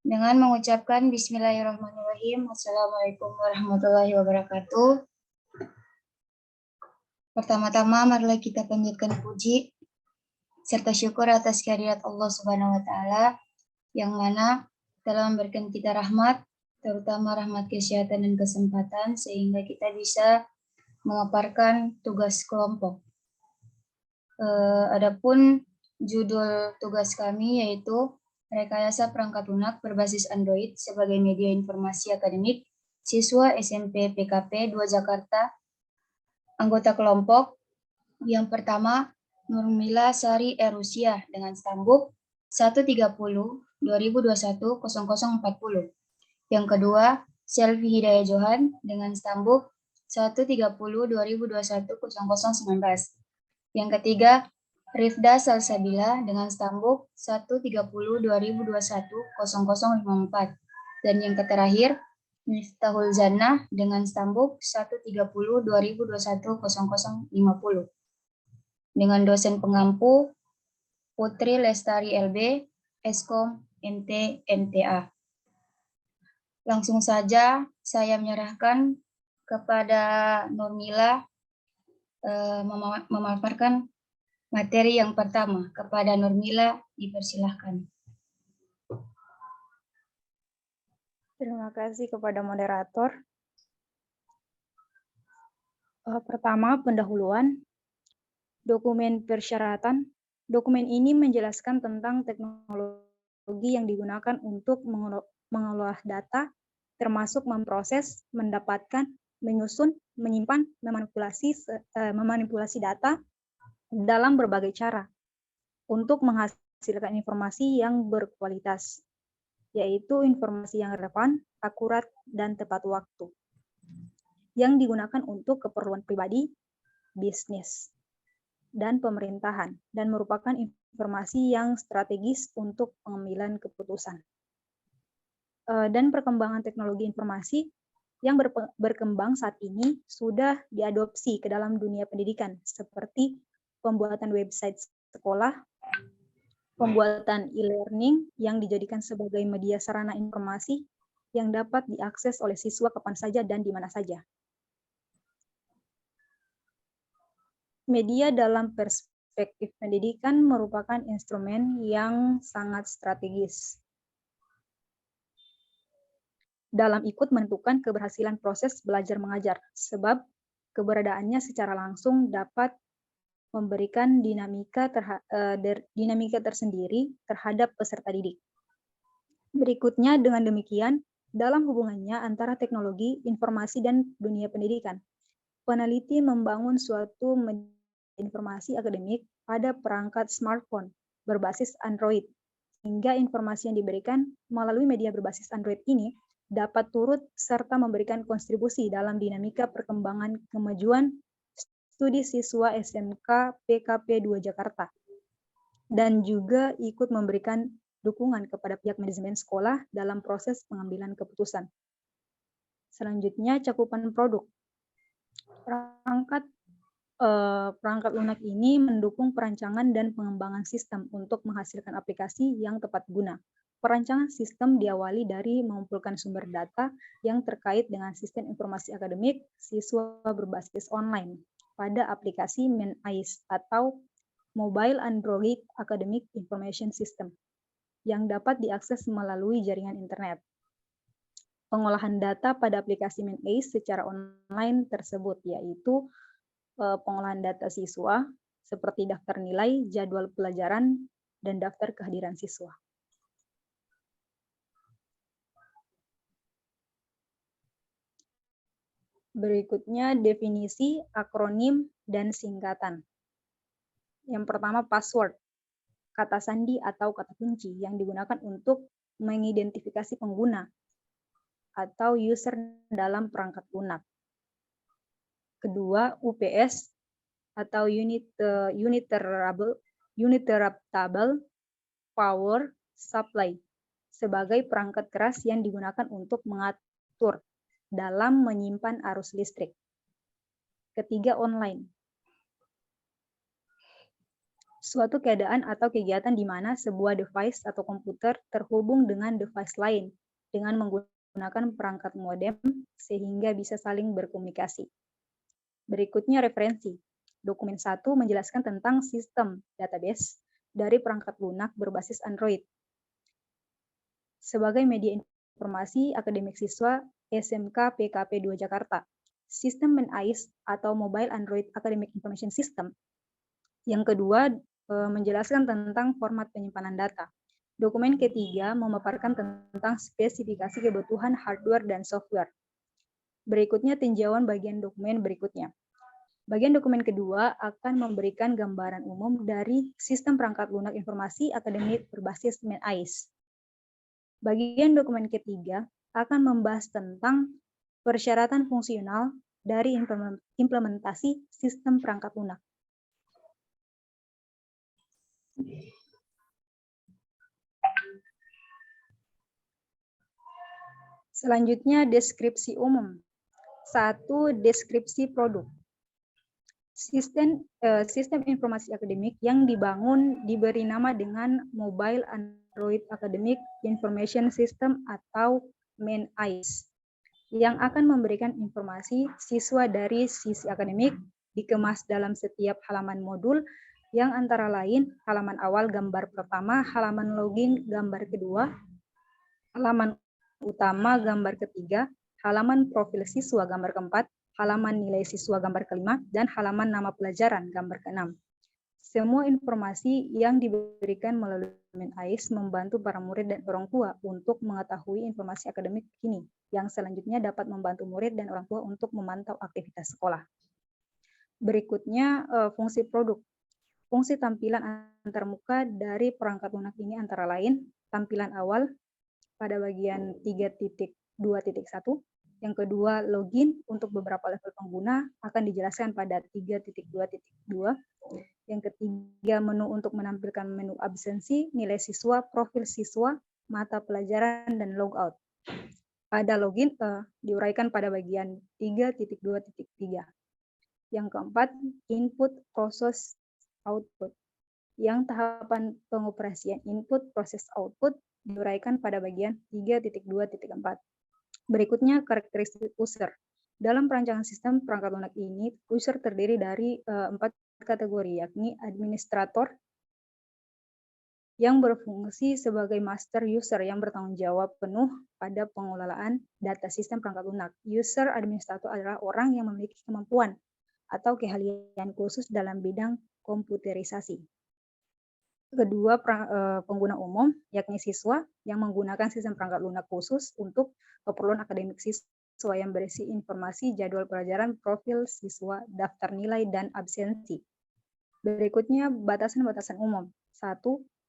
Dengan mengucapkan Bismillahirrahmanirrahim. Assalamualaikum warahmatullahi wabarakatuh. Pertama-tama, marilah kita panjatkan puji serta syukur atas kehadirat Allah Subhanahu wa Ta'ala, yang mana telah memberikan kita rahmat, terutama rahmat kesehatan dan kesempatan, sehingga kita bisa memaparkan tugas kelompok. Adapun judul tugas kami yaitu Rekayasa Perangkat Lunak berbasis Android sebagai media informasi akademik siswa SMP PKP 2 Jakarta. Anggota kelompok yang pertama, Nurmila Sari Erusia dengan stambuk 130-2021-0040. Yang kedua, Selvi Hidayah Johan dengan stambuk 130-2021-0019. Yang ketiga, Rifda Salsabila dengan stambuk 130-2021-0054. Dan yang terakhir, Miftahul Zannah dengan stambuk 130-2021-0050. Dengan dosen pengampu Putri Lestari LB, Eskom MT NTA. Langsung saja saya menyerahkan kepada Nurmila memaparkan materi yang pertama. Kepada Nurmila, dipersilahkan. Terima kasih kepada moderator. Pertama, pendahuluan. Dokumen persyaratan. Dokumen ini menjelaskan tentang teknologi yang digunakan untuk mengolah data, termasuk memproses, mendapatkan, menyusun, menyimpan, memanipulasi data dalam berbagai cara untuk menghasilkan informasi yang berkualitas, yaitu informasi yang relevan, akurat, dan tepat waktu, yang digunakan untuk keperluan pribadi, bisnis, dan pemerintahan, dan merupakan informasi yang strategis untuk pengambilan keputusan. Dan perkembangan teknologi informasi yang berkembang saat ini sudah diadopsi ke dalam dunia pendidikan, seperti pembuatan website sekolah, pembuatan e-learning yang dijadikan sebagai media sarana informasi yang dapat diakses oleh siswa kapan saja dan di mana saja. Media dalam perspektif pendidikan merupakan instrumen yang sangat strategis dalam ikut menentukan keberhasilan proses belajar mengajar, sebab keberadaannya secara langsung dapat memberikan dinamika tersendiri terhadap peserta didik. Berikutnya, dengan demikian, dalam hubungannya antara teknologi, informasi, dan dunia pendidikan, peneliti membangun suatu informasi akademik pada perangkat smartphone berbasis Android, sehingga informasi yang diberikan melalui media berbasis Android ini dapat turut serta memberikan kontribusi dalam dinamika perkembangan kemajuan studi siswa SMK PKP 2 Jakarta, dan juga ikut memberikan dukungan kepada pihak manajemen sekolah dalam proses pengambilan keputusan. Selanjutnya, cakupan produk. Perangkat lunak ini mendukung perancangan dan pengembangan sistem untuk menghasilkan aplikasi yang tepat guna. Perancangan sistem diawali dari mengumpulkan sumber data yang terkait dengan sistem informasi akademik siswa berbasis online pada aplikasi MAIS atau Mobile Android Academic Information System yang dapat diakses melalui jaringan internet. Pengolahan data pada aplikasi MAIS secara online tersebut yaitu pengolahan data siswa seperti daftar nilai, jadwal pelajaran, dan daftar kehadiran siswa. Berikutnya definisi, akronim, dan singkatan. Yang pertama, password, kata sandi atau kata kunci yang digunakan untuk mengidentifikasi pengguna atau user dalam perangkat lunak. Kedua, UPS atau Uninterruptible Power Supply sebagai perangkat keras yang digunakan untuk mengatur dalam menyimpan arus listrik. Ketiga, online. Suatu keadaan atau kegiatan di mana sebuah device atau komputer terhubung dengan device lain dengan menggunakan perangkat modem sehingga bisa saling berkomunikasi. Berikutnya referensi. Dokumen 1 menjelaskan tentang sistem database dari perangkat lunak berbasis Android. Sebagai media informasi akademik siswa SMK PKP 2 Jakarta, sistem MENAIS atau Mobile Android Academic Information System. Yang kedua, menjelaskan tentang format penyimpanan data. Dokumen ketiga memaparkan tentang spesifikasi kebutuhan hardware dan software. Berikutnya tinjauan bagian dokumen berikutnya. Bagian dokumen kedua akan memberikan gambaran umum dari sistem perangkat lunak informasi akademik berbasis MENAIS. Bagian dokumen ketiga akan membahas tentang persyaratan fungsional dari implementasi sistem perangkat lunak. Selanjutnya, deskripsi umum. 1. Deskripsi produk. Sistem informasi akademik yang dibangun diberi nama dengan Mobile Android Academic Information System atau MENAIS, yang akan memberikan informasi siswa dari sisi akademik dikemas dalam setiap halaman modul yang antara lain halaman awal gambar pertama, halaman login gambar kedua, halaman utama gambar ketiga, halaman profil siswa gambar keempat, halaman nilai siswa gambar kelima, dan halaman nama pelajaran gambar keenam. Semua informasi yang diberikan melalui MENAIS membantu para murid dan orang tua untuk mengetahui informasi akademik ini, yang selanjutnya dapat membantu murid dan orang tua untuk memantau aktivitas sekolah. Berikutnya, fungsi produk. Fungsi tampilan antarmuka dari perangkat lunak ini antara lain tampilan awal pada bagian 3.2.1, yang kedua login untuk beberapa level pengguna akan dijelaskan pada 3.2.2, yang ketiga menu untuk menampilkan menu absensi, nilai siswa, profil siswa, mata pelajaran, dan logout. Pada login diuraikan pada bagian 3.2.3. Yang keempat, input, proses, output. Yang tahapan pengoperasian input, proses, output diuraikan pada bagian 3.2.4. Berikutnya, karakteristik user. Dalam perancangan sistem perangkat lunak ini, user terdiri dari 4 kategori, yakni administrator yang berfungsi sebagai master user yang bertanggung jawab penuh pada pengelolaan data sistem perangkat lunak. User administrator adalah orang yang memiliki kemampuan atau keahlian khusus dalam bidang komputerisasi. Kedua, pengguna umum, yakni siswa yang menggunakan sistem perangkat lunak khusus untuk keperluan akademik siswa yang berisi informasi jadwal pelajaran, profil siswa, daftar nilai, dan absensi. Berikutnya, batasan-batasan umum. 1.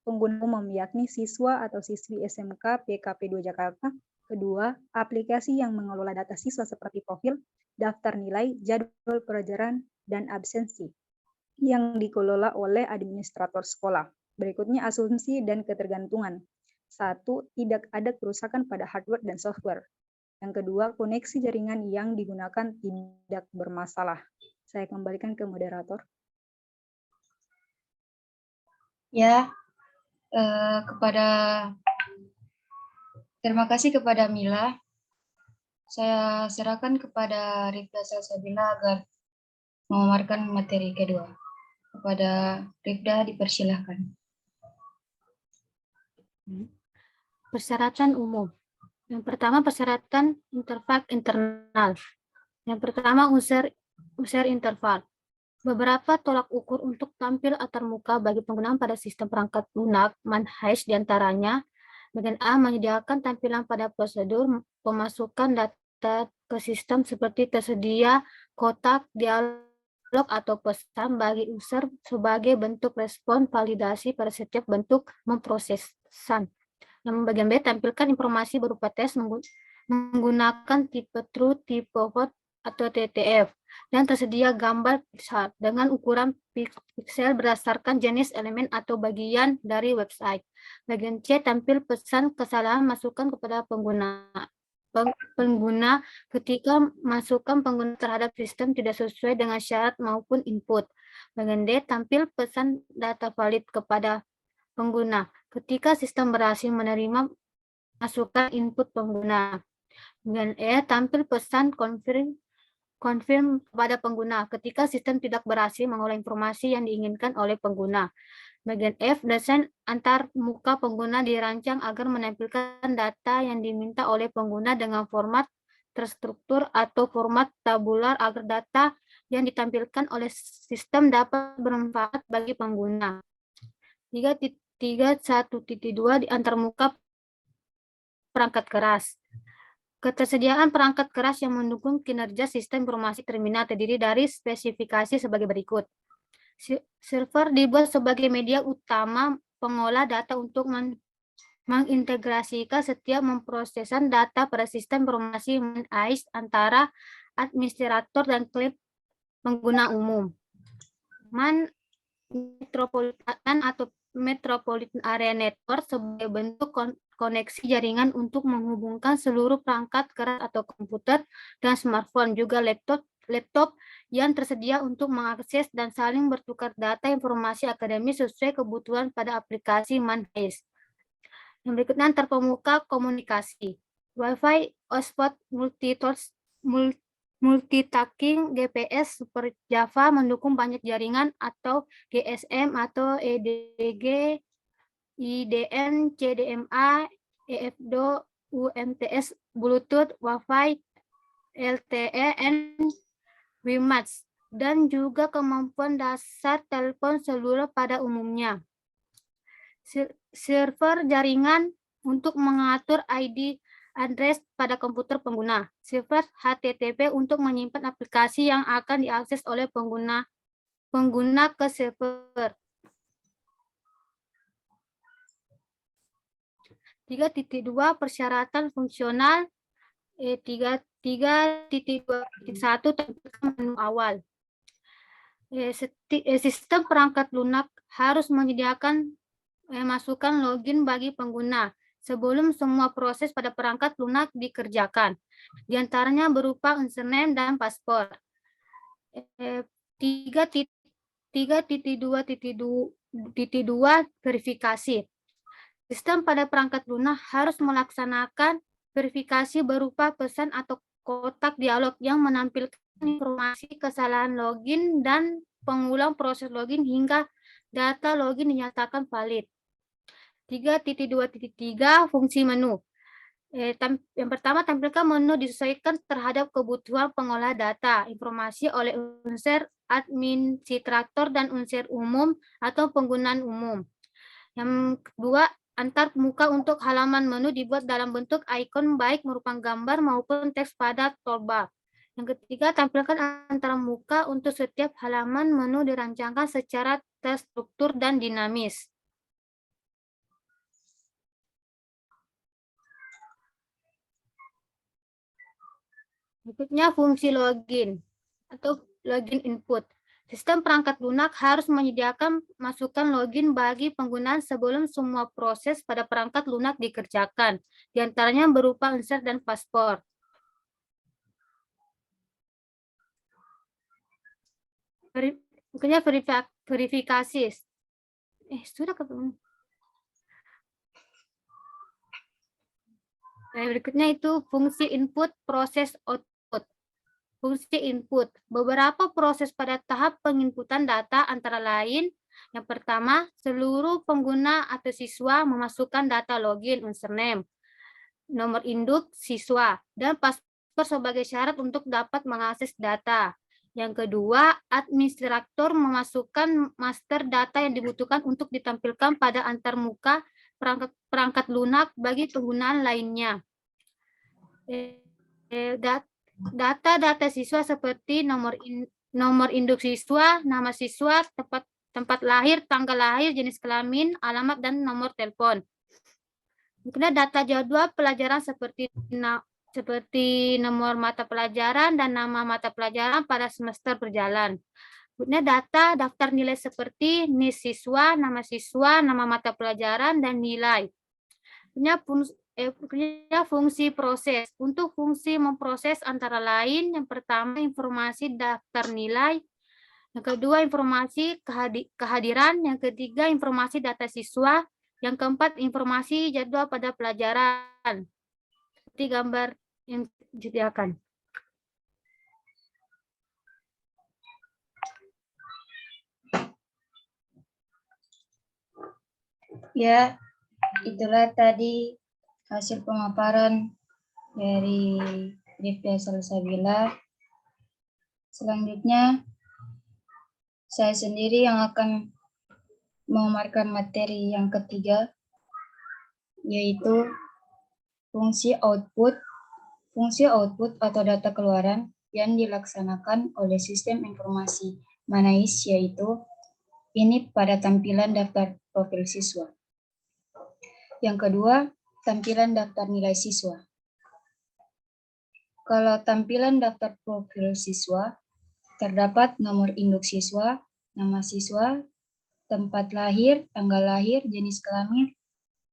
Pengguna umum, yakni siswa atau siswi SMK PKP 2 Jakarta. Kedua, aplikasi yang mengelola data siswa seperti profil, daftar nilai, jadwal pelajaran, dan absensi yang dikelola oleh administrator sekolah. Berikutnya, asumsi dan ketergantungan. 1. Tidak ada kerusakan pada hardware dan software. Yang kedua, koneksi jaringan yang digunakan tidak bermasalah. Saya kembalikan ke moderator. Ya, terima kasih kepada Mila. Saya serahkan kepada Rifda Salsabila agar memaparkan materi kedua. Kepada Rifda dipersilahkan. Persyaratan umum. Yang pertama, persyaratan interfaks internal. Yang pertama, user interface. Beberapa tolak ukur untuk tampil antarmuka bagi penggunaan pada sistem perangkat lunak MENAIS diantaranya, bagian A menyediakan tampilan pada prosedur pemasukan data ke sistem seperti tersedia kotak, dialog, atau pesan bagi user sebagai bentuk respon validasi pada setiap bentuk memprosesan. Yang bagian B, tampilkan informasi berupa tes menggunakan tipe true, tipe hot, atau TTF, dan tersedia gambar chart dengan ukuran piksel berdasarkan jenis elemen atau bagian dari website. Bagian C, tampil pesan kesalahan masukan kepada pengguna ketika masukan pengguna terhadap sistem tidak sesuai dengan syarat maupun input. Bagian D, tampil pesan data valid kepada pengguna ketika sistem berhasil menerima masukan input pengguna. Bagian E, tampil pesan confirm kepada pengguna ketika sistem tidak berhasil mengolah informasi yang diinginkan oleh pengguna. Bagian F, desain antar muka pengguna dirancang agar menampilkan data yang diminta oleh pengguna dengan format terstruktur atau format tabular agar data yang ditampilkan oleh sistem dapat bermanfaat bagi pengguna. 3.1.2 di antar muka perangkat keras. Ketersediaan perangkat keras yang mendukung kinerja sistem informasi terminal terdiri dari spesifikasi sebagai berikut. Server dibuat sebagai media utama pengolah data untuk mengintegrasikan setiap memprosesan data pada sistem informasi AIS antara administrator dan klien pengguna umum. Metropolitan atau Metropolitan Area Network sebagai bentuk koneksi jaringan untuk menghubungkan seluruh perangkat keras atau komputer dan smartphone, juga laptop yang tersedia untuk mengakses dan saling bertukar data informasi akademis sesuai kebutuhan pada aplikasi MAN-AIS. Yang berikutnya antar pemuka komunikasi. Wi-Fi hotspot multitasking GPS super Java mendukung banyak jaringan atau GSM atau EDG, IDN, CDMA, EFDO, UMTS, Bluetooth, Wi-Fi, LTE, and WiMAX, dan juga kemampuan dasar telepon seluler pada umumnya. Server jaringan untuk mengatur ID address pada komputer pengguna. Server HTTP untuk menyimpan aplikasi yang akan diakses oleh pengguna ke server. 3.2 persyaratan fungsional. 3.2.1 tampilkan menu awal. Sistem perangkat lunak harus menyediakan masukan login bagi pengguna sebelum semua proses pada perangkat lunak dikerjakan. Di antaranya berupa username dan paspor. 3.2.2 verifikasi. Sistem pada perangkat lunak harus melaksanakan verifikasi berupa pesan atau kotak dialog yang menampilkan informasi kesalahan login dan pengulang proses login hingga data login dinyatakan valid. 3.2.3 fungsi menu. Yang pertama, tampilkan menu disesuaikan terhadap kebutuhan pengolah data informasi oleh unsur administrator dan unsur umum atau penggunaan umum. Yang kedua, antar muka untuk halaman menu dibuat dalam bentuk ikon baik merupakan gambar maupun teks pada toolbar. Yang ketiga, tampilkan antara muka untuk setiap halaman menu dirancangkan secara terstruktur dan dinamis. Berikutnya fungsi login atau login input. Sistem perangkat lunak harus menyediakan masukan login bagi penggunaan sebelum semua proses pada perangkat lunak dikerjakan, di antaranya berupa unsur dan paspor. Berikutnya verifikasi. Sudah ketemu. Berikutnya itu fungsi input, proses output. Fungsi input. Beberapa proses pada tahap penginputan data antara lain. Yang pertama, seluruh pengguna atau siswa memasukkan data login, username, nomor induk siswa, dan paspor sebagai syarat untuk dapat mengakses data. Yang kedua, administrator memasukkan master data yang dibutuhkan untuk ditampilkan pada antarmuka perangkat lunak bagi penggunaan lainnya. Data siswa seperti nomor induk siswa, nama siswa, tempat lahir, tanggal lahir, jenis kelamin, alamat, dan nomor telepon. Kemudian data jadwal pelajaran seperti nomor mata pelajaran dan nama mata pelajaran pada semester berjalan. Kemudian data daftar nilai seperti NIS siswa, nama mata pelajaran, dan nilai. Kemudian fungsi proses. Untuk fungsi memproses antara lain, yang pertama informasi daftar nilai Yang kedua, informasi kehadiran. Yang ketiga, informasi data siswa. Yang keempat, informasi jadwal pada pelajaran. Seperti gambar yang disediakan. Ya, itulah tadi hasil pemaparan dari Rifda Salsabila. Selanjutnya, saya sendiri yang akan memaparkan materi yang ketiga, yaitu fungsi output. Fungsi output atau data keluaran yang dilaksanakan oleh sistem informasi MANAIS, yaitu ini pada tampilan daftar profil siswa. Yang kedua, tampilan daftar nilai siswa. Kalau tampilan daftar profil siswa, terdapat nomor induk siswa, nama siswa, tempat lahir, tanggal lahir, jenis kelamin,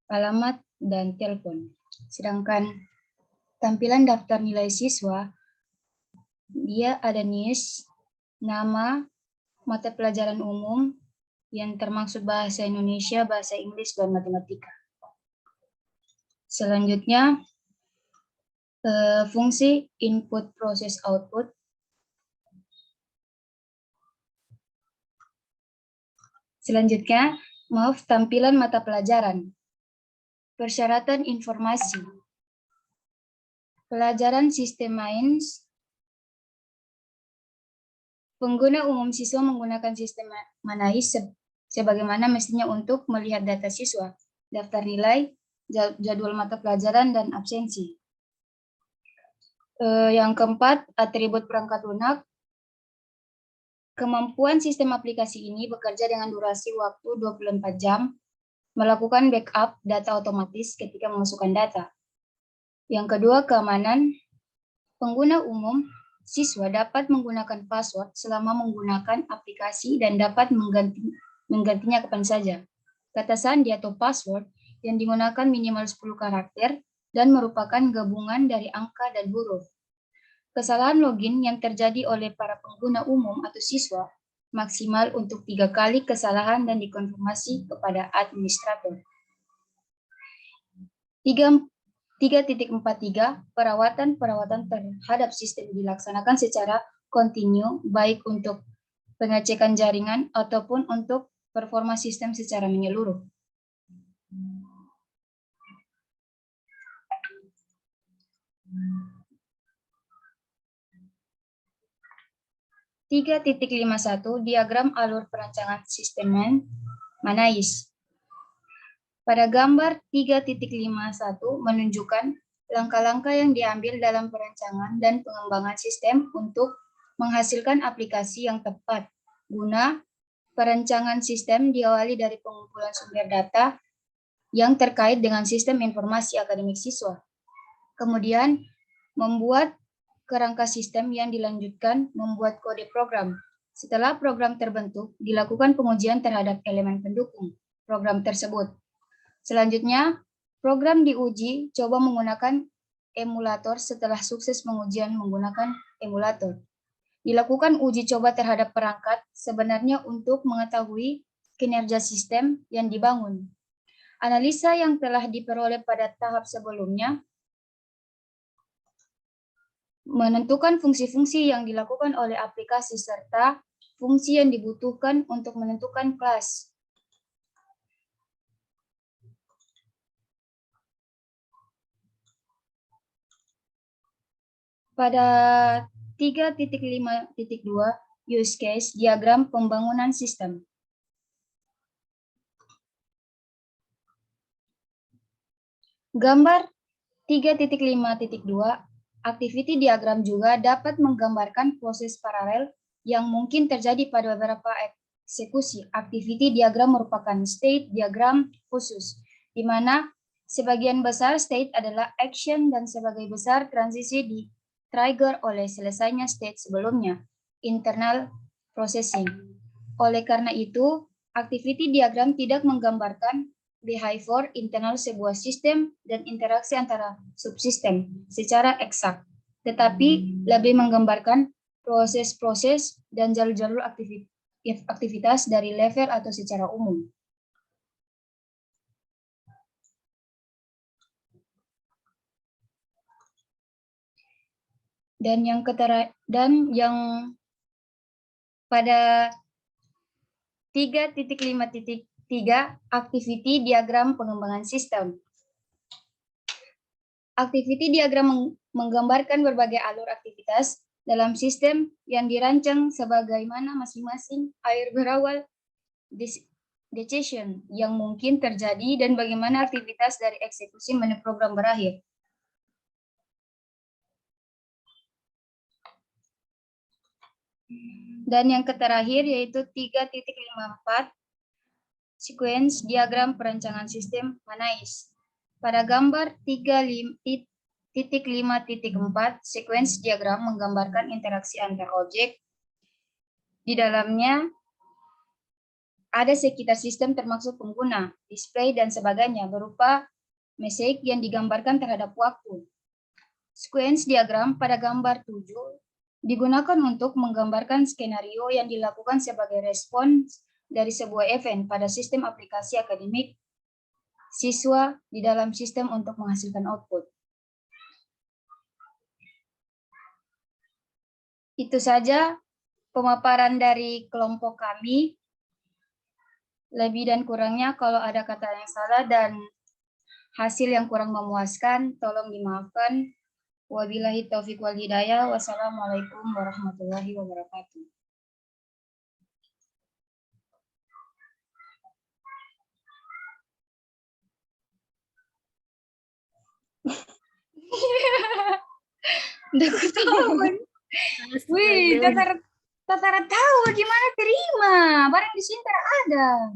alamat, dan telepon. Sedangkan tampilan daftar nilai siswa, dia ada NIS, nama, mata pelajaran umum, yang termaksud bahasa Indonesia, bahasa Inggris, dan matematika. Selanjutnya, fungsi input proses output. Selanjutnya, tampilan mata pelajaran. Persyaratan informasi. Pelajaran sistem MAINS. Pengguna umum siswa menggunakan sistem MANAIS sebagaimana mestinya untuk melihat data siswa, daftar nilai, jadwal mata pelajaran, dan absensi. Yang keempat, atribut perangkat lunak. Kemampuan sistem aplikasi ini bekerja dengan durasi waktu 24 jam, melakukan backup data otomatis ketika memasukkan data. Yang kedua, keamanan. Pengguna umum siswa dapat menggunakan password selama menggunakan aplikasi dan dapat menggantinya kapan saja. Kata sandi atau password yang digunakan minimal 10 karakter dan merupakan gabungan dari angka dan huruf. Kesalahan login yang terjadi oleh para pengguna umum atau siswa maksimal untuk 3 kali kesalahan dan dikonfirmasi kepada administrator. 3.43 perawatan terhadap sistem dilaksanakan secara kontinu, baik untuk pengecekan jaringan ataupun untuk performa sistem secara menyeluruh. Diagram alur perancangan sistem MANAIS. Pada gambar 3.51 menunjukkan langkah-langkah yang diambil dalam perancangan dan pengembangan sistem untuk menghasilkan aplikasi yang tepat. Guna perancangan sistem diawali dari pengumpulan sumber data yang terkait dengan sistem informasi akademik siswa. Kemudian membuat kerangka sistem yang dilanjutkan membuat kode program. Setelah program terbentuk, dilakukan pengujian terhadap elemen pendukung program tersebut. Selanjutnya, program diuji coba menggunakan emulator setelah sukses pengujian menggunakan emulator. Dilakukan uji coba terhadap perangkat sebenarnya untuk mengetahui kinerja sistem yang dibangun. Analisa yang telah diperoleh pada tahap sebelumnya menentukan fungsi-fungsi yang dilakukan oleh aplikasi serta fungsi yang dibutuhkan untuk menentukan kelas. Pada 3.5.2 use case diagram pembangunan sistem. Gambar 3.5.2 activity diagram juga dapat menggambarkan proses paralel yang mungkin terjadi pada beberapa eksekusi. Activity diagram merupakan state diagram khusus, di mana sebagian besar state adalah action dan sebagian besar transisi di-trigger oleh selesainya state sebelumnya, internal processing. Oleh karena itu, activity diagram tidak menggambarkan behavior internal sebuah sistem dan interaksi antara subsistem secara eksak, tetapi lebih menggambarkan proses-proses dan jalur-jalur aktivitas dari level atau secara umum. Dan yang pada 3.5.3 activity diagram pengembangan sistem. Activity diagram menggambarkan berbagai alur aktivitas dalam sistem yang dirancang sebagaimana masing-masing air berawal decision yang mungkin terjadi dan bagaimana aktivitas dari eksekusi menu program berakhir. Dan yang terakhir yaitu 3.54 sequence diagram perancangan sistem MANAIS. Pada gambar 3.5.4 sequence diagram menggambarkan interaksi antar objek. Di dalamnya ada sekitar sistem termasuk pengguna, display, dan sebagainya berupa mosaic yang digambarkan terhadap waktu. Sequence diagram pada gambar 7 digunakan untuk menggambarkan skenario yang dilakukan sebagai respons dari sebuah event pada sistem aplikasi akademik siswa di dalam sistem untuk menghasilkan output. Itu saja pemaparan dari kelompok kami. Lebih dan kurangnya kalau ada kata yang salah dan hasil yang kurang memuaskan, tolong dimaafkan. Wabillahi taufiq wal hidayah. Wassalamualaikum warahmatullahi wabarakatuh. Udah ketahuan. Wih, Tatara tahu bagaimana terima. Barang di sini ada.